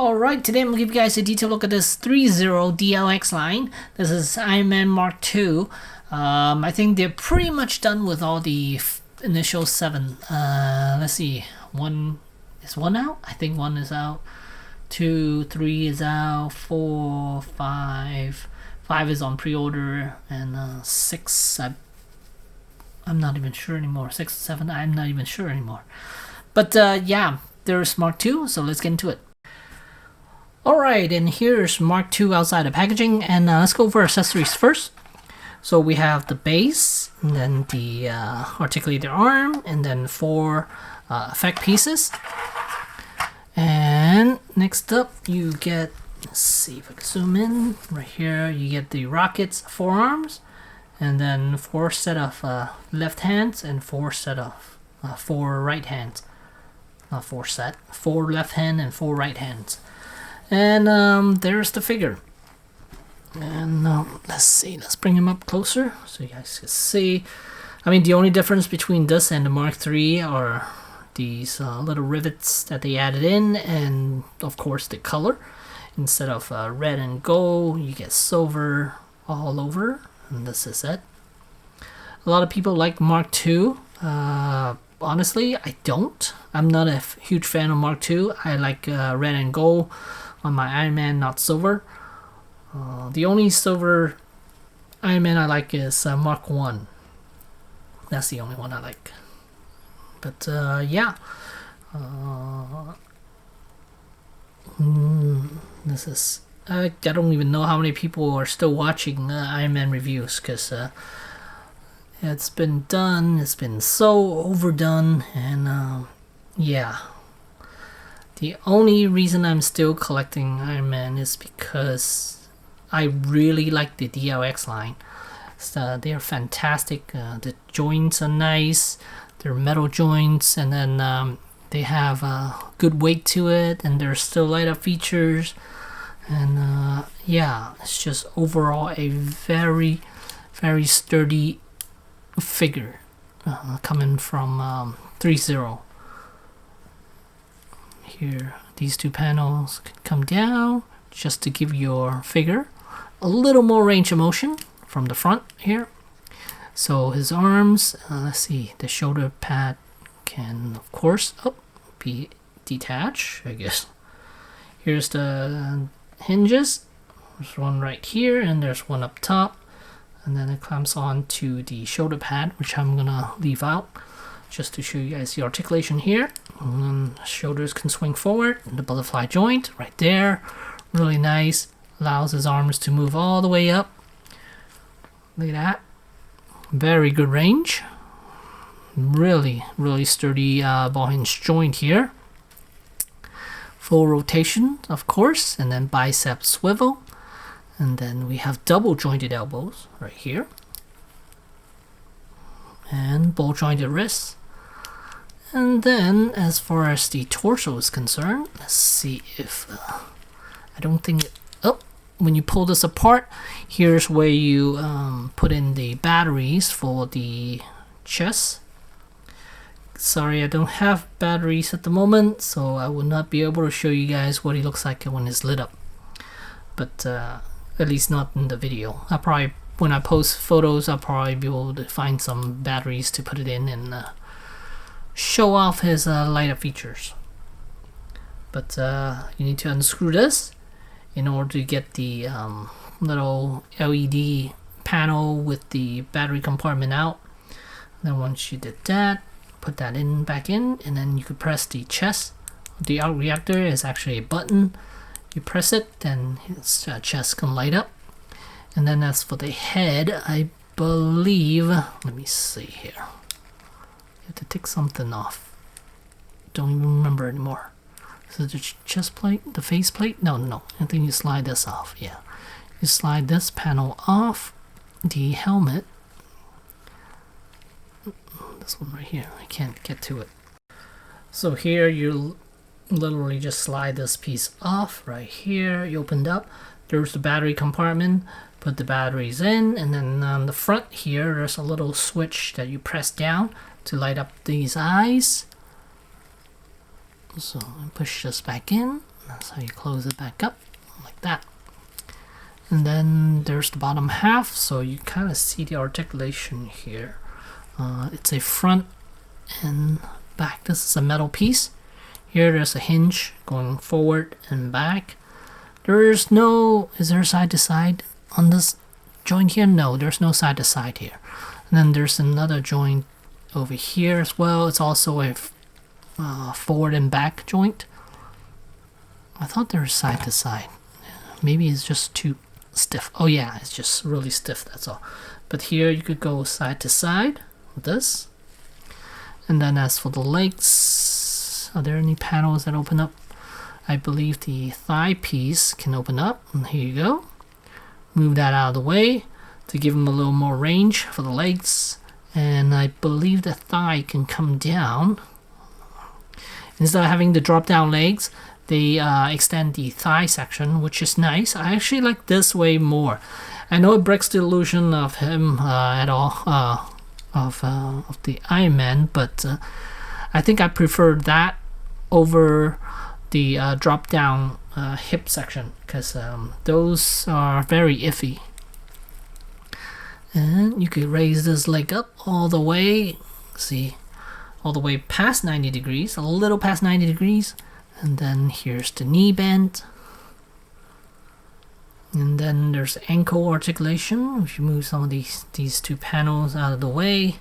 Alright, today I'm going to give you guys a detailed look at this Threezero DLX line. This is Iron Man Mark II. I think they're pretty much done with all the initial 7. Let's see, is one out? I think 1 is out. 2, 3 is out. 4, 5. 5 is on pre-order. And 6, I'm not even sure anymore. 6, 7, I'm not even sure anymore. But yeah, there's Mark II, so let's get into it. Alright, and here's Mark II outside the packaging, and let's go over accessories first. So we have the base, and then the articulated arm, and then 4 effect pieces. And next up you get, let's see if I can zoom in, right here you get the rocket's forearms, and then 4 set of left hands, and 4 set of 4 right hands. Not 4 set, 4 left hand and 4 right hands. And there's the figure. And let's see, let's bring him up closer so you guys can see. I mean, the only difference between this and the Mark III are these little rivets that they added in, and of course the color. Instead of red and gold, you get silver all over, and this is it. A lot of people like Mark II. Honestly, I don't. I'm not a huge fan of Mark II. I like red and gold on my Iron Man, not silver. The only silver Iron Man I like is Mark I. That's the only one I like. But yeah. This is... I don't even know how many people are still watching Iron Man reviews, because it's been done. It's been so overdone, and yeah. The only reason I'm still collecting Iron Man is because I really like the DLX line. They are fantastic. The joints are nice. They're metal joints, and then they have good weight to it, and there's still light up features. And yeah, it's just overall a very, very sturdy figure coming from Threezero. Here, these 2 panels can come down just to give your figure a little more range of motion from the front here. So his arms, let's see, the shoulder pad can of course be detached, I guess. Here's the hinges. There's one right here, and there's one up top, and then it clamps on to the shoulder pad, which I'm gonna leave out just to show you guys the articulation here. And then shoulders can swing forward, and the butterfly joint right there, really nice. Allows his arms to move all the way up. Look at that. Very good range. Really, really sturdy ball hinge joint here. Full rotation, of course, and then bicep swivel. And then we have double jointed elbows right here. And ball jointed wrists. And then, as far as the torso is concerned, let's see if I don't think when you pull this apart, here's where you put in the batteries for the chest. Sorry, I don't have batteries at the moment, so I will not be able to show you guys what he looks like when it's lit up. But at least not in the video. I'll probably, when I post photos, I'll probably be able to find some batteries to put it in and show off his light up features. But you need to unscrew this in order to get the little LED panel with the battery compartment out. Then once you did that, put that in back in, and then you could press the chest. The out reactor is actually a button. You press it, then his chest can light up. And then as for the head, I believe, let me see here. You have to take something off. Don't even remember anymore. Is it the chest plate? The face plate? No. I think you slide this off. Yeah. You slide this panel off. The helmet. This one right here. I can't get to it. So here you literally just slide this piece off right here. You opened up. There's the battery compartment. Put the batteries in, and then on the front here there's a little switch that you press down to light up these eyes. So I push this back in. That's how you close it back up, like that. And then there's the bottom half, so you kind of see the articulation here. It's a front and back. This is a metal piece. Here there's a hinge going forward and back. There's no, is there side to side on this joint here? No, there's no side to side here. And then there's another joint over here as well. It's also a forward and back joint. I thought there was side to side. Maybe it's just too stiff. Oh yeah, it's just really stiff, that's all. But here you could go side to side with this. And then as for the legs, are there any panels that open up? I believe the thigh piece can open up, and here you go. Move that out of the way to give them a little more range for the legs. And I believe the thigh can come down. Instead of having the drop down legs, they extend the thigh section, which is nice. I actually like this way more. I know it breaks the illusion of him at all, of the Iron Man, but I think I prefer that over the drop down hip section, because those are very iffy. And you could raise this leg up all the way, see, all the way past 90 degrees, a little past 90 degrees. And then here's the knee bend. And then there's ankle articulation. If you move some of these two panels out of the way,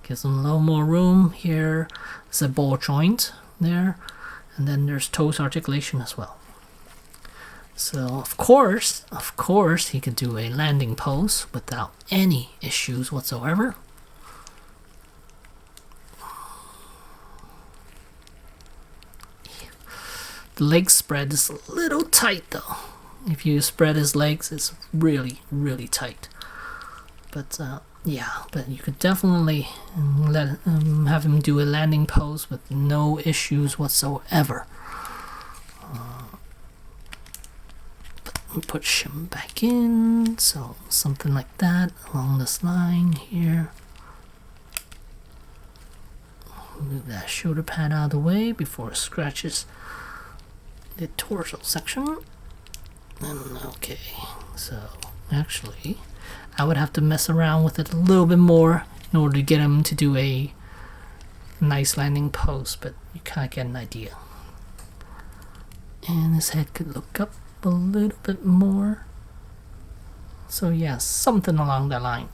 gives them a little more room. Here is a ball joint there. And then there's toes articulation as well. So of course, he could do a landing pose without any issues whatsoever. The leg spread is a little tight though. If you spread his legs, it's really, really tight. But yeah, but you could definitely have him do a landing pose with no issues whatsoever. Push him back in, so something like that along this line here. Move that shoulder pad out of the way before it scratches the torso section. And okay, so actually I would have to mess around with it a little bit more in order to get him to do a nice landing pose, but you kind of get an idea. And his head could look up a little bit more. So yeah, something along that line.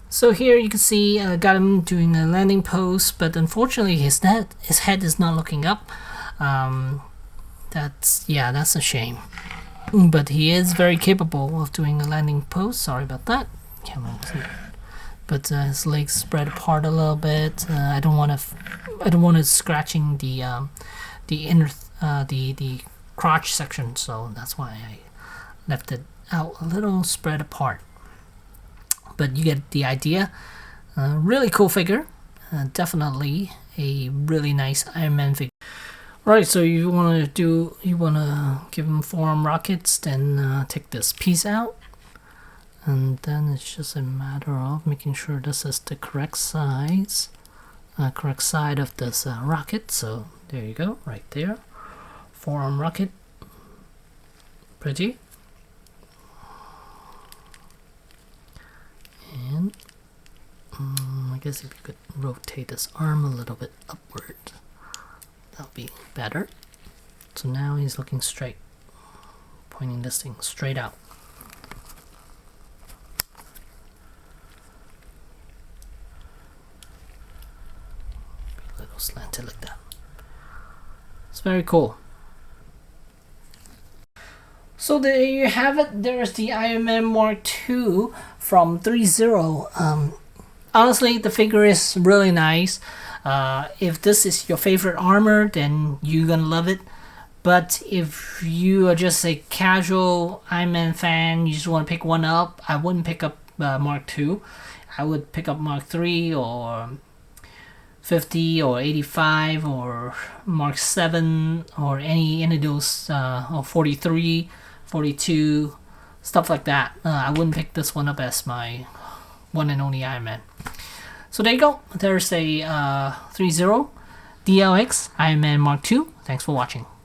So here you can see got him doing a landing pose, but unfortunately his head is not looking up. That's a shame. But he is very capable of doing a landing pose. Sorry about that. But his legs spread apart a little bit. I don't want it scratching the inner the crotch section, so that's why I left it out a little spread apart. But you get the idea. Really cool figure. Definitely a really nice Iron Man figure. Right, so you want to give him forearm rockets, then take this piece out, and then it's just a matter of making sure this is the correct size, correct side of this rocket. So there you go, right there, forearm rocket, pretty. And I guess if you could rotate this arm a little bit upward, that'll be better. So now he's looking straight, pointing this thing straight out. A little slanted like that. It's very cool. So there you have it. There's the Iron Man Mark II from Threezero. Honestly, the figure is really nice. If this is your favorite armor, then you're gonna love it. But if you are just a casual Iron Man fan, you just want to pick one up, I wouldn't pick up Mark II. I would pick up Mark III or 50 or 85 or Mark 7 or any of those, or 43, 42, stuff like that. I wouldn't pick this one up as my one and only Iron Man. So there you go. There's a Threezero DLX Iron Man Mark II. Thanks for watching.